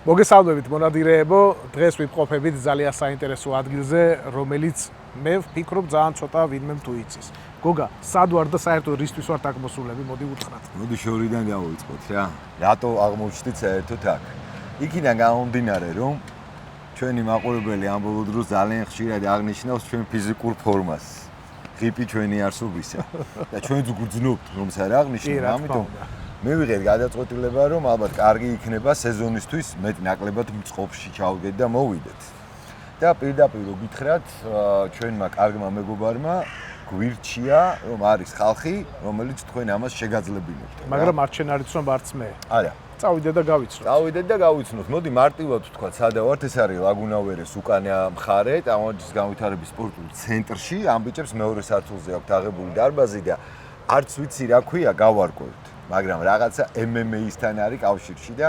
მოგესალმებით მონადირეებო, დღეს ვიმყოფებით ძალიან საინტერესო ადგილზე, რომელიც მე ვფიქრობ ძალიან ცოტა ვინმე თუ იცის. გოგა, სად ვარ და საერთოდ რისთვის ვართ აქ მოსულები, მოდი უთხრათ. მოდი შორიდან გავუწყოთ რა. რატო აღმოჩნდით საერთოდ აქ? იქიდან გამომდინარე, რომ ჩვენი მაყურებელი ამ ბოლო დროს ძალიან ხშირად აღნიშნავს ჩვენ ფიზიკურ ფორმას. ღიპი ჩვენი არსობისა და ჩვენც გვგრძნობთ, რომ სად აღნიშნავ, ამიტომ მე ვიღეთ გადაწყვეტილება, რომ ალბათ კარგი იქნება სეზონისთვის მეტ ნაკლებად მწყობში ჩავდგეთ და მოვიდეთ. და პირდაპირ გითხრათ, ჩვენმა კარგმა მეგობარმა გვირჩია, რომ არის ხალხი, რომელიც თქვენ ამას შეგაძლებინებთ. მაგრამ არ შენარიც რომ არც მე. არა. წავიდეთ და გავიცნოთ. წავიდეთ და გავიცნოთ. მოდი მარტივად ვთქვათ, სადა ვართ, ეს არის ლაგუნავერეს უკანა მხარე, ტამაჯის განვითარების სპორტულ ცენტრში. ამ ბიჭებს მეორე სართულზე აქვთ აღებული დარბაზი და არც ვიცი რა ქვია, გავარკვევთ. მაგრამ რაღაცა MMA-ისთან არის კავშირში და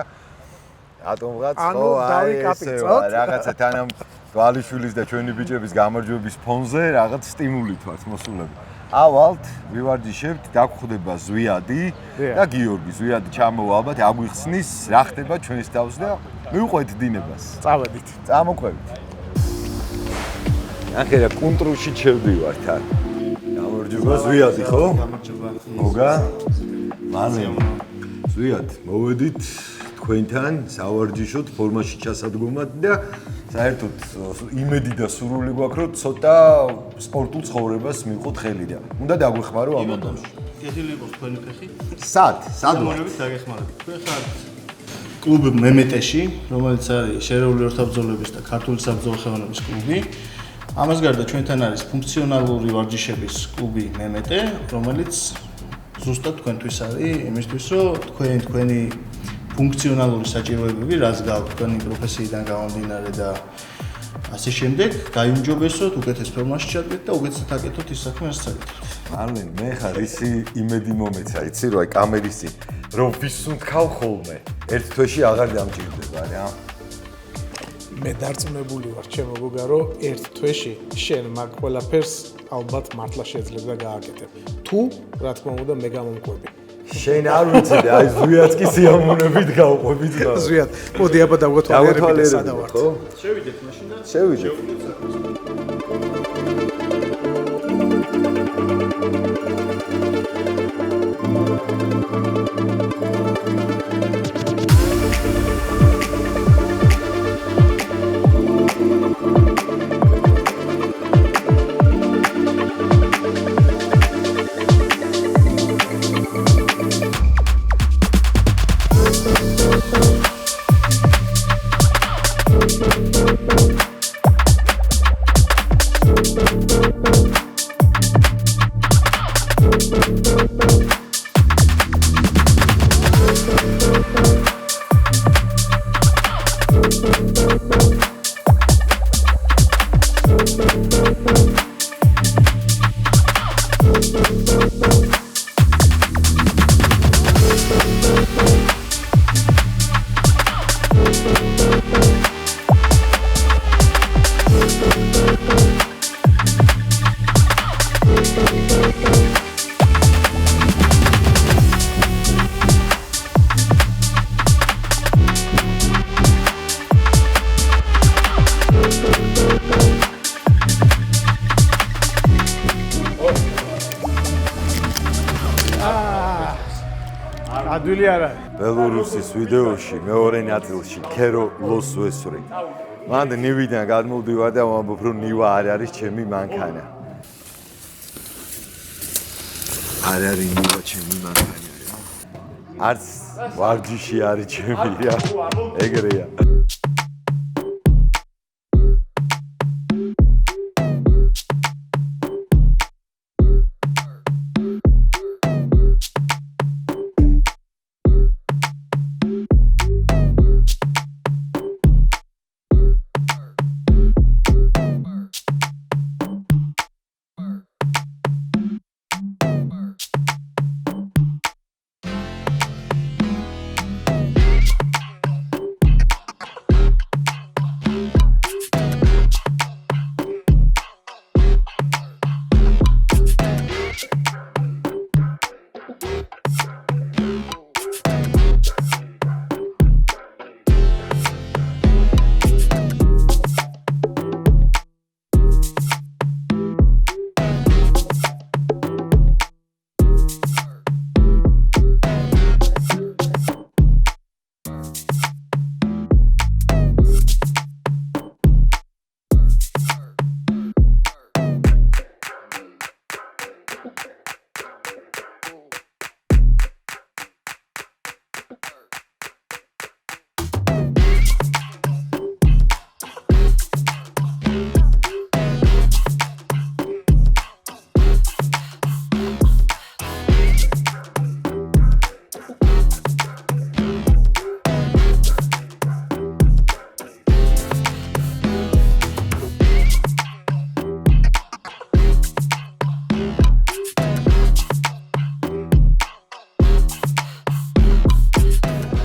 ატომღაც ხო აი რაღაცა თანამ ვალიშვილის და ჩვენი ბიჭების გამარჯვების ფონზე რაღაც სტიმულით ვართ მოსულები. ავალთ ვივარჯიშებთ, დაგხვდება ზვიადი და გიორგი. ზვიადი ჩამოვა ალბათ, აგვიხსნის რა ხდება ჩვენს თავს და მივყვეთ დინებას. წავედით. წამოყვებით. ახლა რა კონტროლში ჩევდივართ აქ. გამარჯობა ზვიადი ხო? გამარჯობა. მოგა მალე ზვიად მოვედით თქვენთან სავარჯიშოდ ფორმაში ჩასადგომად და საერთოდ იმედი და სურვილი გვაქვს რომ ცოტა სპორტულ ცხოვრებას მივყოთ ხელი და უნდა დაგვეხმარო ამ მომენტში. კეთილი იყოს თქვენი ფეხი. სად ვართ? მონებით დაგეხმარებით. თქვენ ხართ კლუბ მემეტეში, რომელიც არის შერეული ორთაბრძოლების და ქართული საბრძოლო ხელოვნების კლუბი. ამას გარდა ჩვენთან არის ფუნქციონალური ვარჯიშების კლუბი მემეტე, რომელიც ზუსტად თქვენთვის არის იმისთვის, რომ თქვენი ფუნქციონალური საჭიროებები, რაც გაქვთ თქვენი პროფესიიდან გამომდინარე და ასე შემდეგ, გაიუმჯობესოთ, უკეთეს ფორმაში ჩადგეთ და უკეთესად აკეთოთ ის საქმე, რასაც აკეთებთ. არლენ, მე ხარ ისი იმედი მომეცა, იცი რომ აი კამერის წინ რომ ვისუნთქავ ხოლმე, ერთ თვეში აღარ დამჭირდება რა. მე დარწმუნებული ვარ, ჩემო გოგა, რომ ერთ თვეში შენ მაგ ყველაფერს ალბათ მართლა შეიძლება გააკეთებ. თუ, რა თქმა უნდა, მე გამომყვები. შენ არ ვიცი და აი ზვიადს კი სიამოვნებით გავყვებით და ზვიად, მოდი აბა დავგვეთვალიერებით სადა ვართ. შევიდეთ მაშინ და შევიდეთ. ადვილი არა. ბელორუსის ვიდეოში მეორე ნაწილში ქერო ლოსვესური. მანდ ნივიდან გადმოვდივარ და ვამბობ რომ ნივა არ არის ჩემი მანქანა. არ არის ნივა ჩემი მანქანა. არც ვარჯიში არის ჩემი რა. ეგრეა.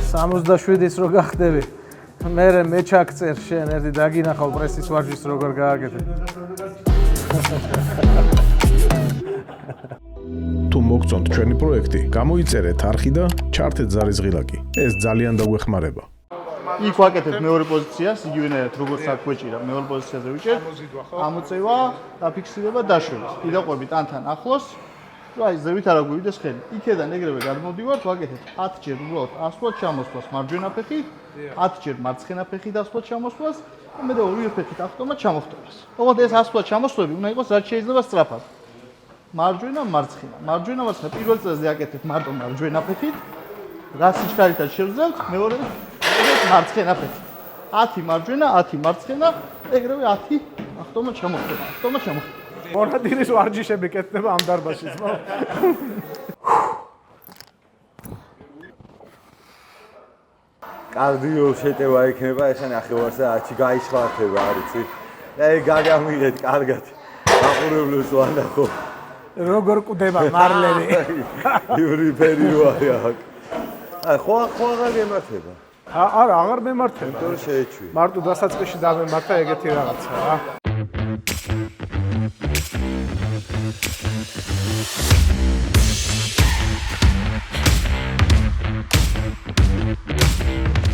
67-ის რო გახდები. მე ჩაგწერ შენ ერთი დაგინახავ პრესის ვარჯიშს როგორ გააკეთე. თუ მოგწონთ ჩვენი პროექტი, გამოიწერეთ არხი და ჩართეთ ზარის ღილაკი. ეს ძალიან დაგვეხმარება. იქ ვაკეთებ მეორე პოზიციას, იგივენაირად როგორც აქ ვეჭირა, მეორე პოზიციაზე ვიჭერ. ამოწევა, დაფიქსირება, დაშვება. კიდაყვები ტანთან ახლოს. რა ის ზევით არ აგვივიდეს ხელი. იქედან ეგრევე გადმოდივართ, ვაკეთებ 10 ჯერ უბრალოდ ასვლად ჩამოსვლას მარჯვენა ფეხით, 10 ჯერ მარცხენა ფეხით ასვლად ჩამოსვლას და მე და ორივე ფეხით ავტომატ ჩამოხტებას. ოღონდ ეს ასვლად ჩამოსვლები უნდა იყოს რაც შეიძლება სწრაფად. მარჯვენა, მარცხენა. მარჯვენა, მარცხენა. პირველ წელს აკეთებ მარტო მარჯვენა ფეხით. რა სიჩქარითაც შევძლებთ, მეორე მარცხენა ფეხით. 10 მარჯვენა, 10 მარცხენა, ეგრევე 10 ავტომატ ჩამოხტება. ავტომატ ჩამოხტება. მონადილის ვარჯიშები კეთდება ამ დარბაზშიც, ხო? კარდიო შეტევა იქნება, ეხლა ნახევარსა 10-ში გაიშხართება, არიცი. და ეგ გაგამიღეთ კარგად. აყურებლებს ვანახო. როგორ კვდება მარლერი. იური პერიოდი აქ. ხო აღარ გემართება. არა, აღარ მემართება. თორე შეეჩვი. მარტო დასაწყისში დამემართა ეგეთი რაღაცა რა.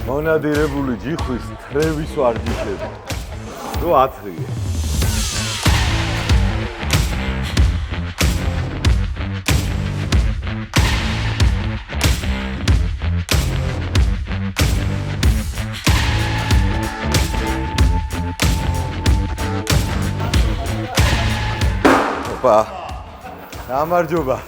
მონადირებული ჯიხვის თრევის ვარჯიშები. ნუ ათრია. ოპა. გამარჯობა.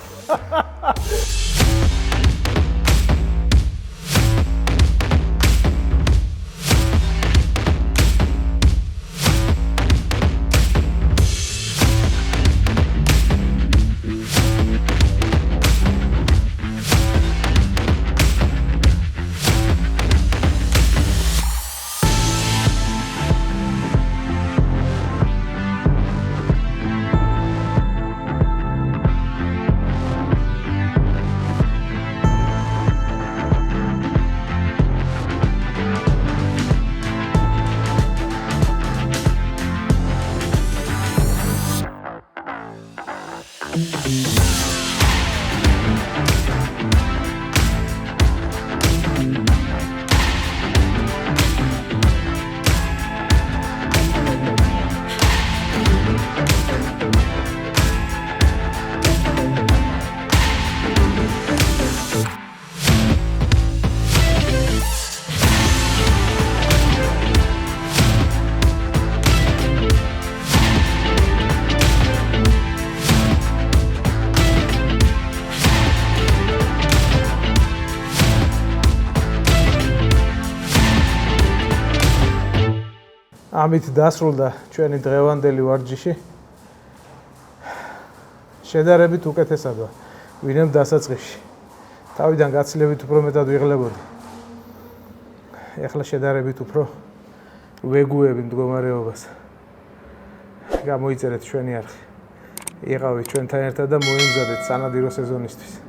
ამით დასრულდა ჩვენი დღევანდელი ვარჯიში. შედარებით უკეთესადაა, ვინმე დასაწყისში. თავიდან გაცილებით უფრო მეტად ვიღლებოდი. ეხლა შედარებით უფრო ვეგუები მდგომარეობას. გამოიწერეთ ჩვენი არხი. იყავით ჩვენთან ერთად და მოიმზადეთ სანადირო სეზონისთვის.